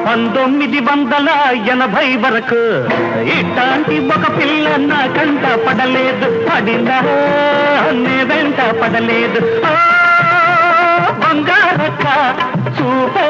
1980 వరకు ఇట్లాంటి ఒక పిల్ల నా కంట పడలేదు, పడినా నే వెంట పడలేదు. బంగారక్క చూపే